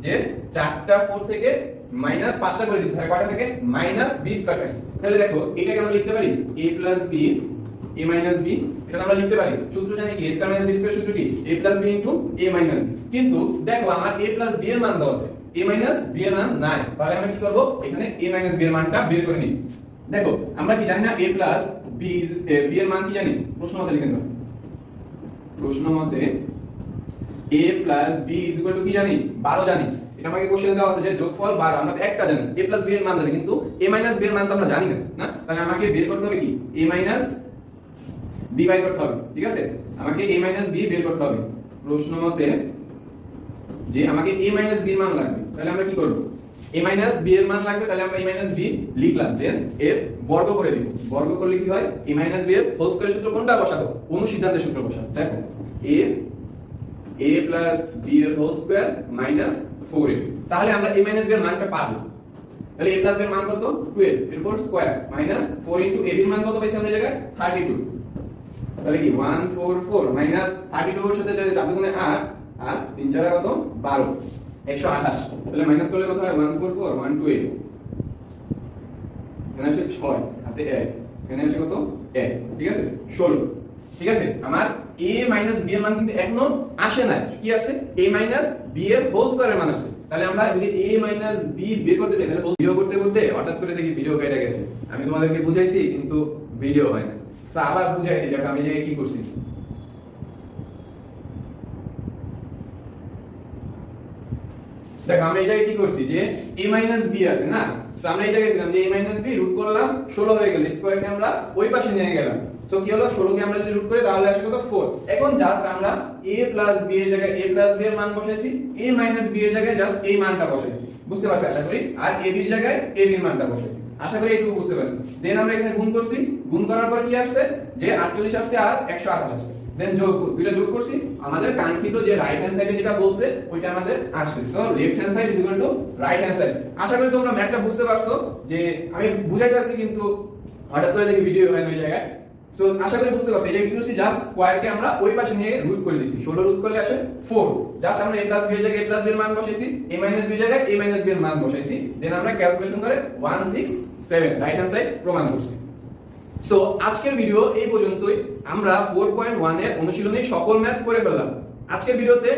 যে 4টা 4 থেকে মাইনাস 5টা করে দিচ্ছি, তাহলে কয়টা থেকে মাইনাস 20 কাটা। তাহলে দেখো এটাকে আমরা লিখতে পারি a plus b a minus b, এটা আমরা লিখতে পারি সূত্র জানি কি a square minus b square সূত্র কি a plus b into a minus b। কিন্তু দেখো আমার a প্লাস b এর মান দেওয়া আছে, a মাইনাস b এর মান নাই, তাহলে আমরা কি করব এখানে a মাইনাস b এর মানটা বের করে নিই। দেখো আমরা কি জানি না a প্লাস b এর মান কি জানি, প্রশ্ন মতে লিখে নাও, প্রশ্ন মতে a plus b is equal two কি জানি 12 জানি। এটা আমাকে কোশ্চেনে দেওয়া আছে যে যোগফল 12, আমরা তো একটা জানি a প্লাস b এর মান জানি, কিন্তু a মাইনাস b এর মান তো আমরা জানি না, তাহলে আমাকে বের করতে হবে কি a মাইনাস b বাই করতে হবে। ঠিক আছে, আমাকে a মাইনাস b বের করতে হবে। প্রশ্ন মতে যে আমাকে a মাইনাস b এর মান লাগবে, তাহলে আমরা কি করব a মাইনাস b এর মান লাগবে, তাহলে আমরা a মাইনাস b লিখলাম, দেন এর বর্গ করে দিব। বর্গ করলে কি হয় a মাইনাস b এর হোল স্কয়ার সূত্র কোনটা বসাবো, অনুসিদ্ধান্তের সূত্র বসাবো। দেখো a প্লাস b এর হোল স্কয়ার মাইনাস 4a, তাহলে আমরা a মাইনাস b এর মানটা পাবো। তাহলে a প্লাস b এর মান কত 12 এরপর স্কয়ার মাইনাস 4 ইনটু a এর মান কত পাইছি আমরা এই জায়গায় 32, তাহলে কি 144 মাইনাস 32 এর সাথে যদি 4 গুণে 8 আর 3 4 কত 12 128, তাহলে মাইনাস করলে কত হয় 144 128, এখানে আসে 6 হাতে 1, এখানে আসে কত 1, ঠিক আছে 16। ঠিক আছে, আমার a মাইনাস b এর মান কিন্তু এখনো আসে না, কি আছে a মাইনাস b এর হোল স্কয়ারের মান আছে। তাহলে আমরা যদি a মাইনাস b বের করতে চাই, তাহলে ভিডিও করতে করতে হঠাৎ করে দেখি ভিডিও কেটে গেছে। আমি তোমাদেরকে বুঝাইছি কিন্তু ভিডিও হয় না, সো আবার বুঝাই দিই। দেখো আমি কি করছি, দেখো আমরা এই জায়গায় কি করছি যে a মাইনাস b আছে না, তো আমরা এই জায়গায় ছিলাম যে a মাইনাস b রুট করলাম 16 হয়ে গেল, স্কয়ারকে আমরা ওই পাশে নিয়ে গেলাম, সো কি হলো 16 কে আমরা যদি রুট করি তাহলে আসে কত 4। এখন জাস্ট আমরা a প্লাস b এর জায়গায় a প্লাস b এর মান বসাইছি, a মাইনাস b এর জায়গায় জাস্ট এই মানটা বসাইছি, বুঝতে পারছি আশা করি, আর a b এর জায়গায় a b এর মানটা বসাইছি, আশা করি এইটুকু বুঝতে পারছি। দেন আমরা এখানে গুণ করছি, গুণ করার পর কি আসছে যে 48 আসছে আর 128 আসছে, দেন যোগ, দুইটা যোগ করছি, আমাদের কাঙ্ক্ষিত যে রাইট হ্যান্ড সাইডে যেটা বলছে ওইটা আমাদের আসছে। So left hand side is equal to right hand side. আশা করি তোমরা ম্যাথটা বুঝতে পারছো, যে আমি বুঝাইতে পারছি কিন্তু হঠাৎ করে দেখি ভিডিও হয় না ওই জায়গায়। সো আশা করি বুঝতে পারছো, এটা কি করছি জাস্ট স্কয়ারকে আমরা ওই পাশে নিয়ে রুট করে দিছি, 16 রুট করলে আসে 4, জাস্ট আমরা a প্লাস b এর জায়গায় a প্লাস b এর মান বসাইছি, a মাইনাস b এর জায়গায় a মাইনাস b এর মান বসাইছি, দেন আমরা ক্যালকুলেশন করে 167 রাইট হ্যান্ড সাইড প্রমাণ করছি। সো আজকের ভিডিও এই পর্যন্তই, আমরা 4.1 এর অনুশীলনী সকল ম্যাথ করে ফেললাম আজকের ভিডিওতে।